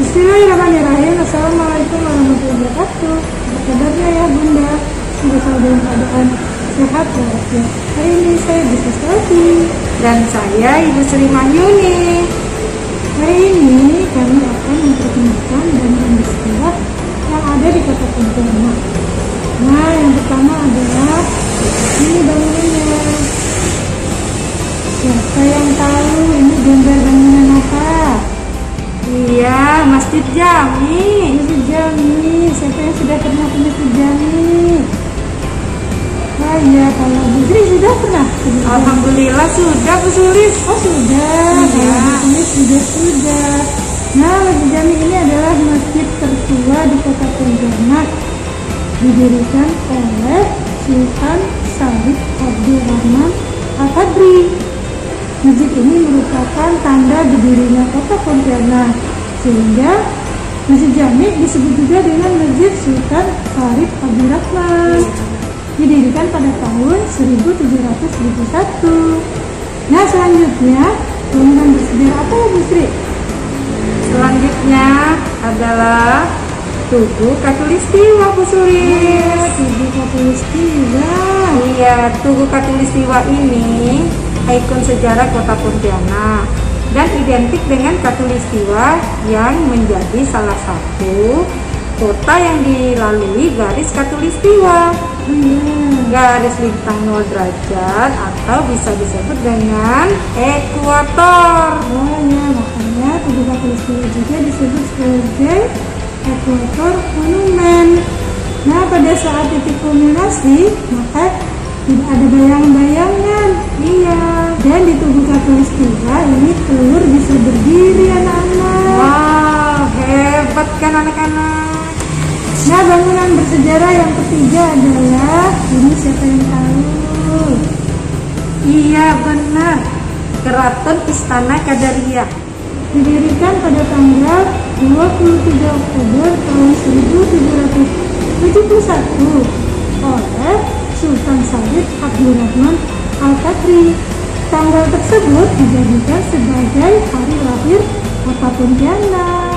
Bismillahirrahmanirrahim. Assalamualaikum warahmatullahi wabarakatuh. Apa kabarnya ya Bunda? Semoga selalu dalam keadaan sehat walafiat. Hari ini saya Bu Sastrawati dan saya Ibu Sri Mahyuni. Hari ini kami akan memperkenalkan bangunan bersejarah yang ada di Kota Pontianak. Nah, yang pertama adalah ini bangunannya. Siapa yang tahu ini gambar bangunan apa? Iya, Masjid Jami. Masjid Jami. Siapa yang sudah pernah ke Masjid Jami? Oh iya, kalau Bu Sri sudah pernah? Alhamdulillah sudah, Bu Sulis. Oh sudah, ya. Bu Sulis juga sudah. Nah, Masjid Jami ini adalah masjid tertua di Kota Pontianak, didirikan oleh Sultan Syarif Abdurrahman Al-Qadri. Masjid ini merupakan tanda berdirinya Kota Pontianak, sehingga Masjid Jami disebut juga dengan Masjid Sultan Syarif Abdurrahman. Didirikan pada tahun 1771. Nah, selanjutnya bangunan bersejarah apa ya Bu Sri? Selanjutnya adalah Tugu Katulistiwa, Bu Sulis. Tugu Katulistiwa. Iya, Tugu Katulistiwa ini ikon sejarah Kota Pontianak dan identik dengan Katulistiwa yang menjadi salah satu kota yang dilalui garis Katulistiwa. Garis lintang 0 derajat atau bisa disebut dengan ekuator. Oh ya, makanya Tugu Katulistiwa juga disebut sebagai ekuator monumen. Nah, pada saat titik kulminasi maka tidak ada bayang-bayangnya. Iya. Dan di Tugu Katulistiwa ini telur bisa berdiri anak-anak. Wow, hebat kan anak-anak. Nah, bangunan bersejarah yang ketiga adalah ini, siapa yang tahu? Iya benar, Keraton Istana Qadariyah. Didirikan pada tanggal 23 Oktober tahun 1771 oleh Sultan Syarif Abdurrahman Al-Qadri. Tanggal tersebut dijadikan sebagai hari lahir Kota Pontianak.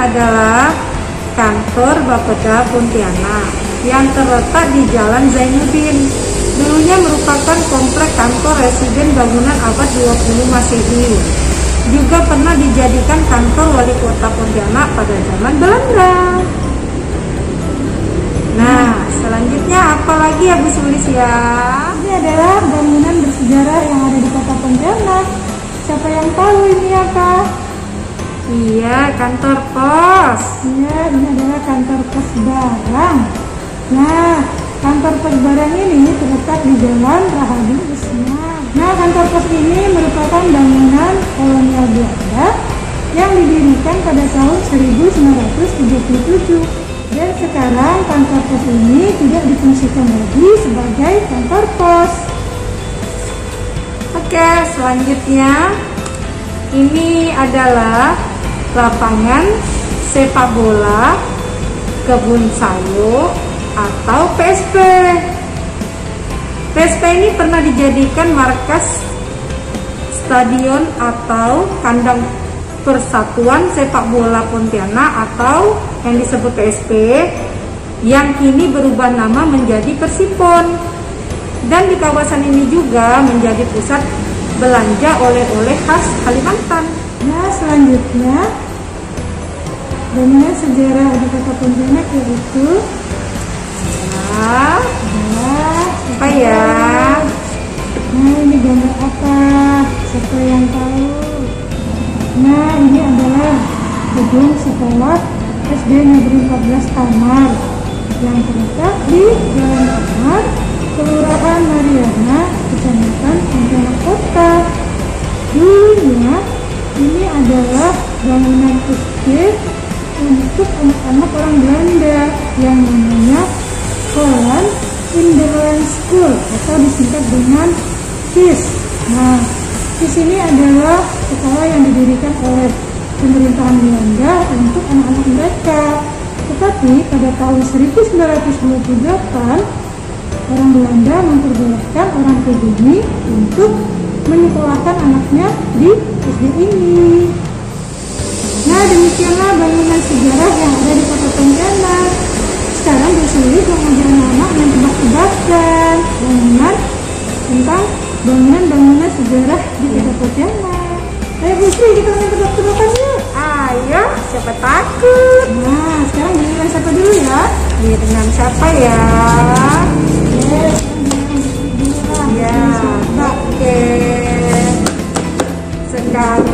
Adalah kantor Bapeda Pontianak yang terletak di Jalan Zainuddin. Dulunya merupakan komplek kantor residen bangunan abad 20 Masehi. Juga pernah dijadikan kantor wali kota Pontianak pada zaman Belanda. Nah, selanjutnya apa lagi ya Bu Sulis ya? Ini adalah bangunan bersejarah yang ada di Kota Pontianak. Siapa yang tahu ini apa? Iya, kantor pos. Iya, ini adalah kantor pos barang. Nah, kantor pos barang ini terletak di Jalan Rahadi Usman. Nah, kantor pos ini merupakan bangunan kolonial Belanda yang didirikan pada tahun 1937. Dan sekarang kantor pos ini tidak difungsikan lagi sebagai kantor pos. Oke, selanjutnya ini adalah lapangan sepak bola Kebun Sayo atau PSP. PSP ini pernah dijadikan markas stadion atau kandang Persatuan Sepak Bola Pontianak atau yang disebut PSP, yang kini berubah nama menjadi Persipon. Dan di kawasan ini juga menjadi pusat belanja oleh-oleh khas Kalimantan. Nah, selanjutnya bangunan sejarah di Kota Pontianak yaitu apa ya? Nah, ini gambar apa? Siapa yang tahu? Nah, ini adalah gedung sekolah SD Negeri 14 Tamar yang terletak di Jalan Tamar, Kelurahan Mariana, Kecamatan Pontianak Kota. Dulunya ini adalah bangunan SD untuk anak-anak orang Belanda yang namanya Holland Inderland School atau disingkat dengan KIS. Nah, KIS ini adalah sekolah yang didirikan oleh pemerintahan Belanda untuk anak-anak mereka. Tetapi pada tahun 1928 orang Belanda memperbolehkan orang pribumi untuk menyekolahkan anaknya di SD ini. Nah, demikianlah bangunan sejarah yang ada di Kota Pontianak. Sekarang Bu Sri mau ngajak anak yang tebak-tebakan tentang bangunan-bangunan sejarah di Kota Pontianak. Ayo Bu Sri, kita main tebak-tebakan yuk. Ayo, siapa takut? Nah, sekarang giliran siapa dulu ya? Dengan siapa ya? Ya, oke. Sekarang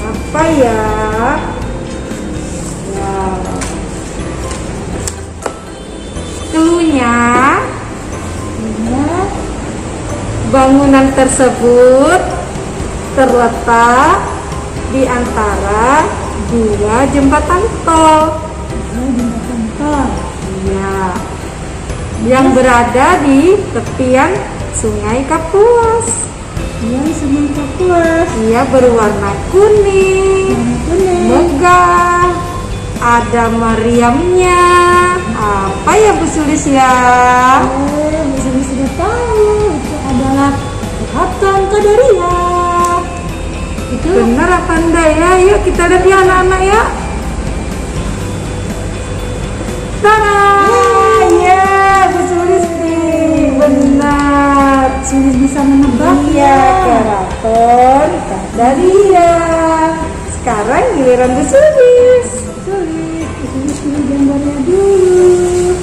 apa ya? Ya. Cluenya, bangunan tersebut terletak di antara dua jembatan tol. Jembatan tol. Iya. Yang berada di tepian Sungai Kapuas. Yang Sungai Kapuas. Ia berwarna kuning, megah, ada meriamnya. Apa ya Bu Sulis ya? Bu Sulis sudah tahu, itu adalah Keraton Qadariyah. Itu benar apa enggak ya? Yuk kita lihat ya anak-anak ya. Tada! Ya, Bu Sulis nih, benar. Sulis bisa menebak. Iya, Keraton Qadariyah. Sekarang giliran Bu Sulis. Sulis pilih gambarnya dulu.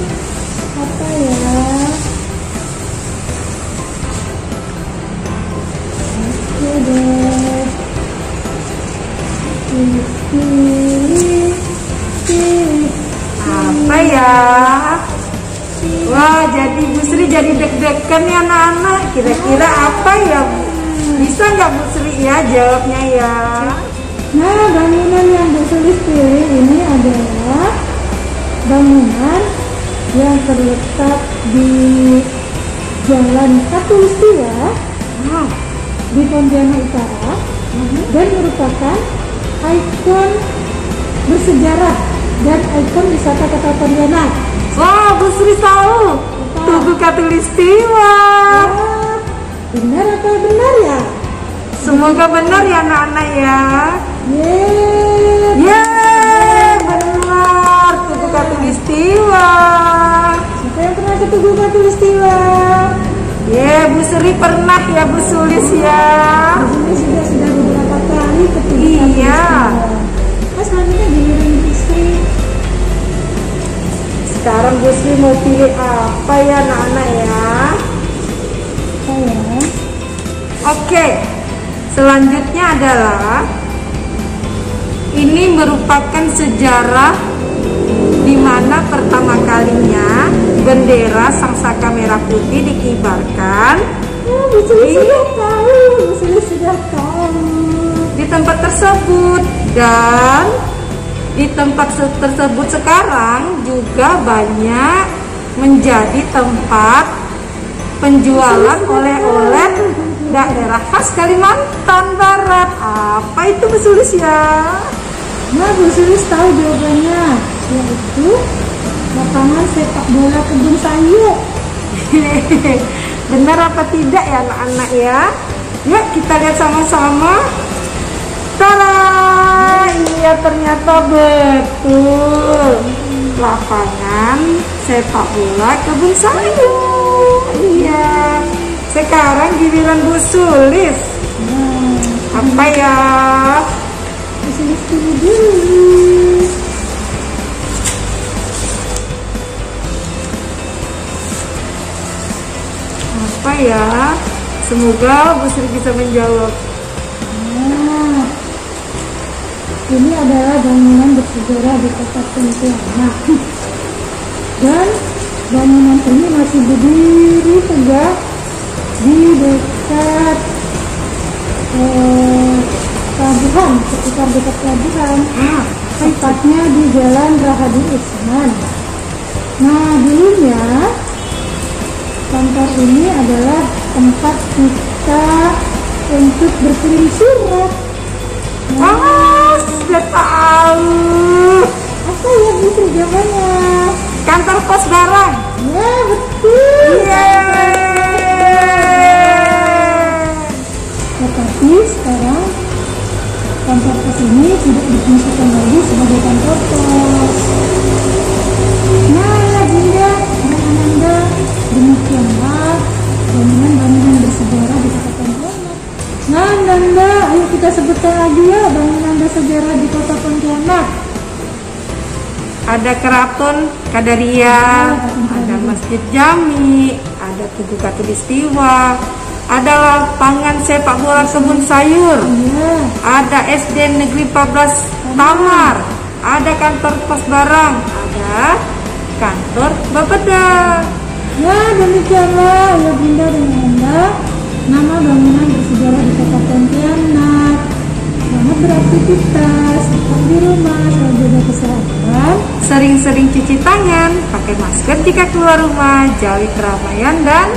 Apa ya? Oke deh. Apa ya? Wah, jadi Bu Sri jadi deg-degan ya anak-anak. Kira-kira apa ya? Bisa nggak Bu Sri ya jawabnya ya? Nah, bangunan yang Bu Sulis pilih ini adalah bangunan yang terletak di Jalan Katulistiwa di Pontianak Utara dan merupakan ikon bersejarah dan ikon wisata Kota Pontianak. Wah, Bu Sri tahu. Tugu Katulistiwa. Benar atau benar ya? Semoga benar ya anak-anak ya. Yeay, benar. Tugu Katulistiwa. Siapa yang pernah ke Tugu Katulistiwa? Bu Sri pernah ya Bu Sulis ya. Bu Sulis sudah beberapa kali ke Tugu Iya. Katulistiwa. Selanjutnya giliran Bu Sri. Sekarang Bu Sri mau pilih apa ya anak-anak ya? Apa ya? Oke. Selanjutnya adalah ini merupakan sejarah di mana pertama kalinya bendera Sangsaka Merah Putih dikibarkan. Bu Sulis sudah tahu. Bu Sulis sudah tahu. Di tempat tersebut, dan di tempat tersebut sekarang juga banyak menjadi tempat penjualan oleh-oleh daerah khas Kalimantan Barat. Apa itu Bu Sulis ya? Nah, Bu Sulis tahu jawabannya, yaitu lapangan sepak bola Kebun Sayu. Benar apa tidak ya anak-anak ya? Yuk kita lihat sama-sama. Tada! Iya, ternyata betul. Lapangan sepak bola Kebun Sayu. Iya. Sekarang giliran Bu Sulis. Apa ya? Bu Sulis pilih dulu. Apa ya? Semoga Bu Sri bisa menjawab. Nah, ini adalah bangunan bersejarah di Kota Pontianak. Dan bangunan ini masih berdiri tegak di dekat pelabuhan, sekitar dekat pelabuhan. Tempatnya di Jalan Rahadi Usman. Nah, dulunya kantor ini adalah tempat kita untuk berkirim surat. Sudah tahu. Apa ya Bu Sri jawabannya? Kantor pos barang. Ya, betul. Tetapi sekarang kantor pos ini tidak berfungsi menjadi sebagai kantor pos. Nah ya Bunda dan Ananda, demikianlah bangunan-bangunan bersejarah di Kota Pontianak. Nah Ananda, ayo kita sebutkan lagi ya bangunan bersejarah di Kota Pontianak. Ada Keraton Kadaria, ada Masjid Jami, ada Tugu Katulistiwa, ada lapangan sepak bola Kebun Sayur, ada SD Negeri 14 Tamar, ada kantor pos barang, ada kantor Bapeda. Ya demikianlah ya Bunda dan Anda nama bangunan bersejarah di Kota Pontianak. Selamat beraktivitas, tetap di rumah, selalu jaga kesehatan, Sering-sering cuci tangan, pakai masker jika keluar rumah, jauhi keramaian, dan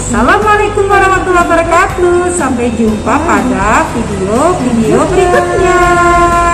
Assalamualaikum warahmatullahi wabarakatuh. Sampai jumpa pada video berikutnya.